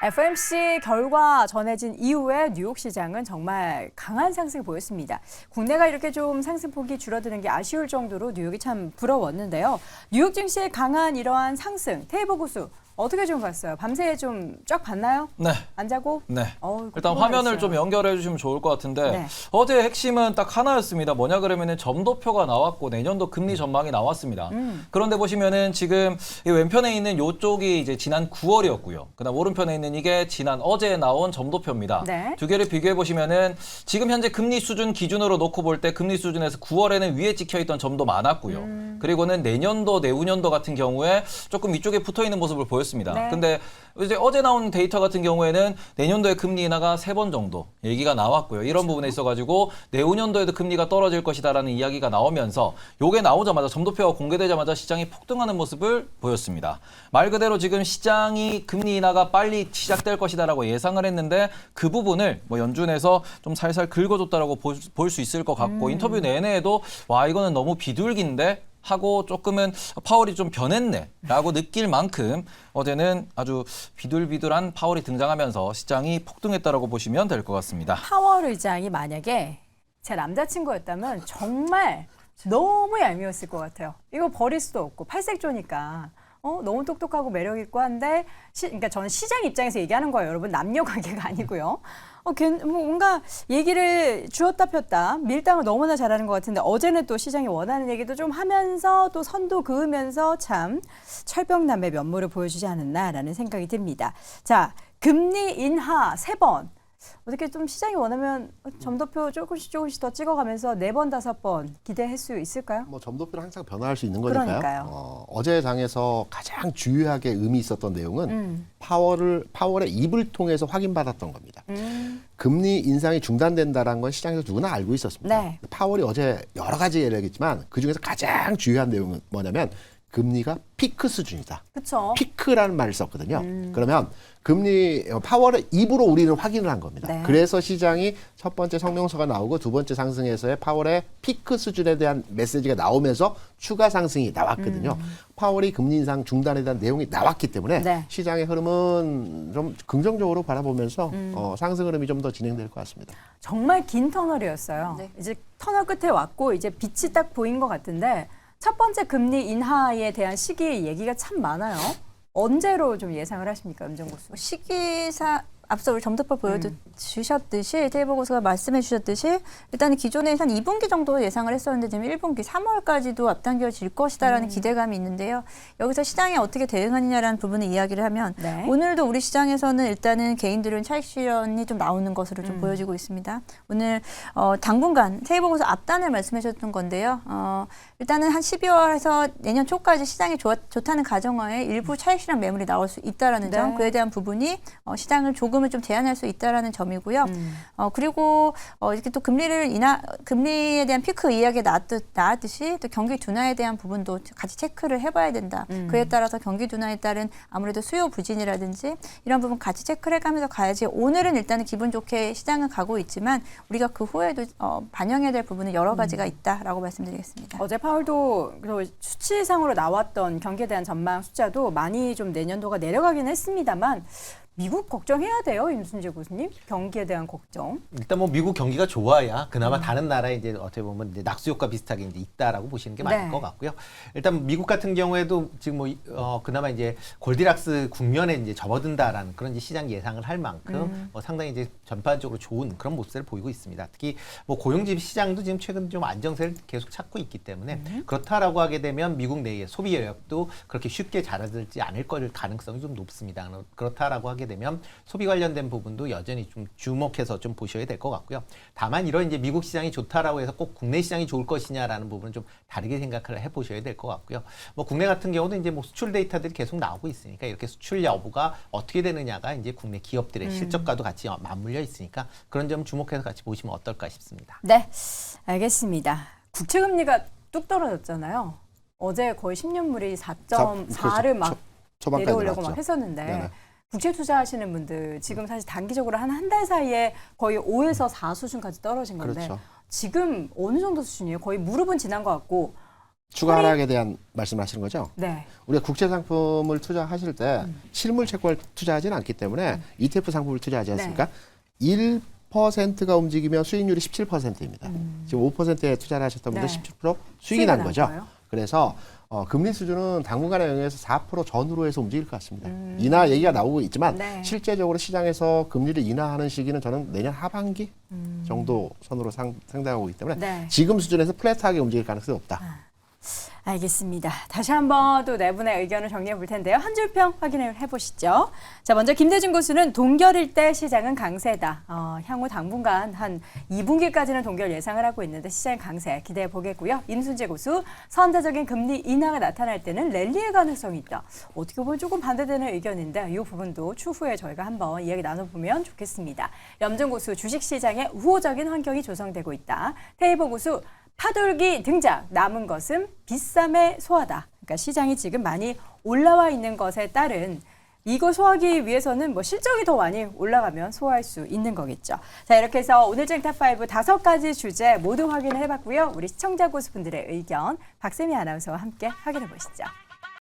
FOMC 결과 전해진 이후에 뉴욕 시장은 정말 강한 상승을 보였습니다. 국내가 이렇게 좀 상승폭이 줄어드는 게 아쉬울 정도로 뉴욕이 참 부러웠는데요. 뉴욕 증시의 강한 이러한 상승, 테이블 고수 어떻게 좀 봤어요? 밤새 좀 쫙 봤나요? 네. 안 자고? 네. 피곤했어요. 일단 화면을 좀 연결해 주시면 좋을 것 같은데 네. 어제 핵심은 딱 하나였습니다. 뭐냐 그러면은 점도표가 나왔고 내년도 금리 전망이 나왔습니다. 그런데 보시면은 지금 이 왼편에 있는 요쪽이 이제 지난 9월이었고요. 그다음 오른편에 있는 이게 지난 어제 나온 점도표입니다. 네. 두 개를 비교해 보시면은 지금 현재 금리 수준 기준으로 놓고 볼 때 금리 수준에서 9월에는 위에 찍혀 있던 점도 많았고요. 그리고는 내년도, 내후년도 같은 경우에 조금 위쪽에 붙어 있는 모습을 보였습니다. 네. 근데 이제 어제 나온 데이터 같은 경우에는 내년도에 금리 인하가 3번 정도 얘기가 나왔고요. 이런 부분에 있어가지고 내후년도에도 금리가 떨어질 것이다라는 이야기가 나오면서 요게 나오자마자 점도표가 공개되자마자 시장이 폭등하는 모습을 보였습니다. 말 그대로 지금 시장이 금리 인하가 빨리 시작될 것이다라고 예상을 했는데 그 부분을 뭐 연준에서 좀 살살 긁어줬다라고 볼 수 있을 것 같고 인터뷰 내내에도 와 이거는 너무 비둘기인데 하고 조금은 파월이 좀 변했네라고 느낄 만큼 어제는 아주 비둘비둘한 파월이 등장하면서 시장이 폭등했다라고 보시면 될 것 같습니다. 파월 의장이 만약에 제 남자친구였다면 정말 너무 얄미웠을 것 같아요. 이거 버릴 수도 없고 팔색조니까. 너무 똑똑하고 매력 있고 한데 그러니까 저는 시장 입장에서 얘기하는 거예요. 여러분 남녀 관계가 아니고요. 뭔가 얘기를 주었다 폈다 밀당을 너무나 잘하는 것 같은데 어제는 또 시장이 원하는 얘기도 좀 하면서 또 선도 그으면서 참 철벽남의 면모를 보여주지 않았나라는 생각이 듭니다. 자, 금리 인하 3번. 어떻게 좀 시장이 원하면 점도표 조금씩 더 찍어가면서 4번, 5번 기대할 수 있을까요? 뭐 점도표는 항상 변화할 수 있는 거니까요. 그러니까요. 어제 장에서 가장 주요하게 의미 있었던 내용은 파월의 입을 통해서 확인받았던 겁니다. 금리 인상이 중단된다는 건 시장에서 누구나 알고 있었습니다. 네. 파월이 어제 여러 가지 예를 들겠지만 그중에서 가장 중요한 내용은 뭐냐면 금리가 피크 수준이다. 그렇죠. 피크라는 말을 썼거든요. 그러면 파월의 입으로 우리는 확인을 한 겁니다. 네. 그래서 시장이 첫 번째 성명서가 나오고 두 번째 상승에서의 파월의 피크 수준에 대한 메시지가 나오면서 추가 상승이 나왔거든요. 파월이 금리 인상 중단에 대한 내용이 나왔기 때문에 네. 시장의 흐름은 좀 긍정적으로 바라보면서 상승 흐름이 좀 더 진행될 것 같습니다. 정말 긴 터널이었어요. 네. 이제 터널 끝에 왔고 이제 빛이 딱 보인 것 같은데 첫 번째 금리 인하에 대한 시기 얘기가 참 많아요. 언제로 좀 예상을 하십니까, 임정고수? 시기사 앞서 우리 점도표 보여주셨듯이 테이블 고수가 말씀해 주셨듯이 일단 기존에 한 2분기 정도 예상을 했었는데 지금 1분기 3월까지도 앞당겨질 것이다라는 기대감이 있는데요. 여기서 시장이 어떻게 대응하느냐라는 부분을 이야기를 하면 네. 오늘도 우리 시장에서는 일단은 개인들은 차익 실현이 좀 나오는 것으로 좀 보여지고 있습니다. 오늘 당분간 테이블 고수 앞단을 말씀해 주셨던 건데요. 일단은 한 12월에서 내년 초까지 시장이 좋다는 가정하에 일부 차익 실현 매물이 나올 수 있다라는 네. 점, 그에 대한 부분이 시장을 조금은 좀 제한할 수 있다라는 점이고요. 그리고 이렇게 또 금리에 대한 피크 이야기가 나왔듯이 또 경기 둔화에 대한 부분도 같이 체크를 해봐야 된다. 그에 따라서 경기 둔화에 따른 아무래도 수요 부진이라든지 이런 부분 같이 체크를 해가면서 가야지. 오늘은 일단은 기분 좋게 시장은 가고 있지만 우리가 그 후에도 반영해야 될 부분은 여러 가지가 있다라고 말씀드리겠습니다. 어제 파월도 수치상으로 나왔던 경기에 대한 전망 숫자도 많이 좀 내년도가 내려가긴 했습니다만 미국 걱정해야 돼요, 임순재 교수님? 경기에 대한 걱정. 일단 뭐 미국 경기가 좋아야 그나마 다른 나라에 이제 어떻게 보면 이제 낙수 효과 비슷하게 이제 있다라고 보시는 게 맞을 네. 것 같고요. 일단 미국 같은 경우에도 지금 뭐 그나마 이제 골디락스 국면에 이제 접어든다라는 그런 이제 시장 예상을 할 만큼 상당히 이제 전반적으로 좋은 그런 모습을 보이고 있습니다. 특히 뭐 고용집 시장도 지금 최근 좀 안정세를 계속 찾고 있기 때문에 그렇다라고 하게 되면 미국 내의 소비 여력도 그렇게 쉽게 자라들지 않을 걸 가능성이 좀 높습니다. 그렇다라고 하게 되면 소비 관련된 부분도 여전히 좀 주목해서 좀 보셔야 될 것 같고요. 다만 이런 이제 미국 시장이 좋다라고 해서 꼭 국내 시장이 좋을 것이냐라는 부분은 좀 다르게 생각을 해보셔야 될 것 같고요. 뭐 국내 같은 경우도 이제 뭐 수출 데이터들이 계속 나오고 있으니까 이렇게 수출 여부가 어떻게 되느냐가 이제 국내 기업들의 실적과도 같이 맞물려 있으니까 그런 점 주목해서 같이 보시면 어떨까 싶습니다. 네, 알겠습니다. 국채금리가 뚝 떨어졌잖아요. 어제 거의 10년물이 4.4를 막 초반까지 내려오려고 나왔죠. 막 했었는데 네네. 국채 투자하시는 분들 지금 사실 단기적으로 한 달 사이에 거의 5에서 4 수준까지 떨어진 건데 그렇죠. 지금 어느 정도 수준이에요? 거의 무릎은 지난 것 같고 추가 하락에 대한 말씀하시는 거죠? 네. 우리가 국채 상품을 투자하실 때 실물 채권을 투자하지는 않기 때문에 ETF 상품을 투자하지 않습니까? 1%가 움직이면 수익률이 17%입니다. 지금 5%에 투자를 하셨던 분들 네. 17% 수익이 난 거죠. 거예요? 그래서 금리 수준은 당분간의 영역에서 4% 전후로 해서 움직일 것 같습니다. 인하 얘기가 나오고 있지만 네. 실제적으로 시장에서 금리를 인하하는 시기는 저는 내년 하반기 정도 선으로 상당하고 있기 때문에 네. 지금 수준에서 플랫하게 움직일 가능성이 없다. 알겠습니다. 다시 한번 또 네 분의 의견을 정리해 볼 텐데요. 한 줄평 확인해 보시죠. 자, 먼저 김대중 교수는 동결일 때 시장은 강세다. 향후 당분간 한 2분기까지는 동결 예상을 하고 있는데 시장 강세 기대해 보겠고요. 임순재 교수, 선제적인 금리 인하가 나타날 때는 랠리의 가능성이 있다. 어떻게 보면 조금 반대되는 의견인데 이 부분도 추후에 저희가 한번 이야기 나눠보면 좋겠습니다. 염정 교수, 주식시장에 우호적인 환경이 조성되고 있다. 테이버 교수, 파돌기 등장, 남은 것은 비쌈의 소화다. 그러니까 시장이 지금 많이 올라와 있는 것에 따른 이거 소화하기 위해서는 뭐 실적이 더 많이 올라가면 소화할 수 있는 거겠죠. 자, 이렇게 해서 오늘 쟁탑5 5가지 주제 모두 확인을 해봤고요. 우리 시청자 고수분들의 의견 박세미 아나운서와 함께 확인해 보시죠.